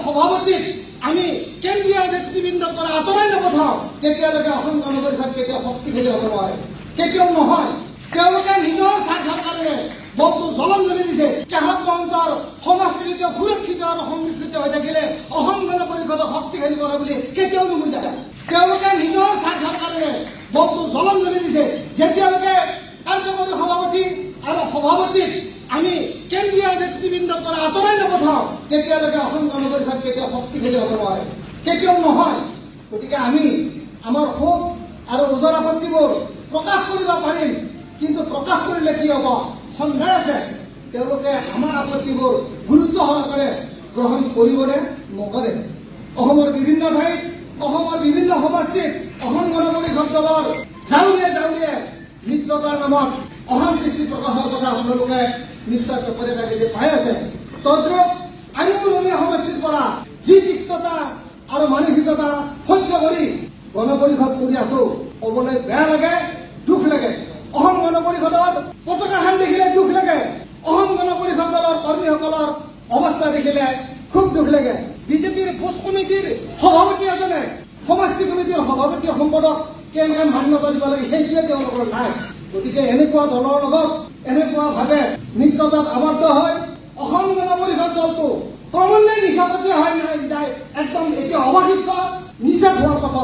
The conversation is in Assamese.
সভাপতিক আমি কেন্দ্ৰীয় নেতৃবৃন্দৰ পৰা আঁতৰাই নপঠাওঁ তেতিয়ালৈকে অসম গণ পৰিষদ কেতিয়াও শক্তিশালী হ'ব নোৱাৰে, কেতিয়াও নহয়। তেওঁলোকে নিজৰ স্বাৰ্থৰ কাৰণে বহুতো জলঞ্জলি দিছে। কেশৱ মহন্তৰ সমাজচৰিত সুৰক্ষিত আৰু সংৰক্ষিত হৈ থাকিলে অসম গণ পৰিষদক শক্তিশালী কৰে বুলি কেতিয়াও নুবুজায়। তেওঁলোকে নিজৰ স্বাৰ্থৰ কাৰণে বহুতো জলঞ্জলি দিছে। যেতিয়ালৈকে কাৰ্যকৰী সভাপতি আৰু সভাপতিক আমি কেন্দ্ৰীয় নেতৃবৃন্দৰ পৰা আঁতৰাই নপঠাওঁ তেতিয়ালৈকে অসম গণ পৰিষদ কেতিয়াও শক্তিশালী হ'ব নোৱাৰে, কেতিয়াও নহয়। গতিকে আমি আমাৰ ক্ষোভ আৰু ওজৰ আপত্তিবোৰ প্ৰকাশ কৰিব পাৰিম, কিন্তু প্ৰকাশ কৰিলে কি হ'ব সন্দেহ আছে। তেওঁলোকে আমাৰ আপত্তিবোৰ গুৰুত্ব সহকাৰে গ্ৰহণ কৰিবনে নকৰে। অসমৰ বিভিন্ন ঠাইত, অসমৰ বিভিন্ন সমষ্টিত অসম গণ পৰিষদ দলৰ জাউৰীয়ে জাউৰীয়ে মিত্ৰতাৰ নামত অসন্তুষ্টি প্ৰকাশৰ কথা আপোনালোকে নিশ্চয় পেপাৰে কাগজে পাই আছে। তদ্ৰূপ আমিও নগৰীয়া সমষ্টিৰ পৰা যি তিক্ততা আৰু মানসিকতা সহ্য কৰি গণ পৰিষদ কৰি আছো, ক'বলৈ বেয়া লাগে, দুখ লাগে। অসম গণ পৰিষদৰ পতাকাখন দেখিলে দুখ লাগে। অসম গণ পৰিষদ দলৰ কৰ্মীসকলৰ অৱস্থা দেখিলে খুব দুখ লাগে। বিজেপিৰ বুথ কমিটিৰ সভাপতি এজনে সমষ্টি কমিটিৰ সভাপতি সম্পাদক কেনেকৈ মান্যতা দিব লাগে সেইটোৱে তেওঁলোকৰ নাই। গতিকে এনেকুৱা দলৰ লগত এনেকুৱাভাৱে মিত্ৰতাত আবদ্ধ হয় অসম গণ পৰিষদ দলটো ক্ৰমান্বয়ে নিশাগতীয়া হয় নাই যায় একদম এতিয়া অবাধিত নিষেধ হোৱাৰ কথা।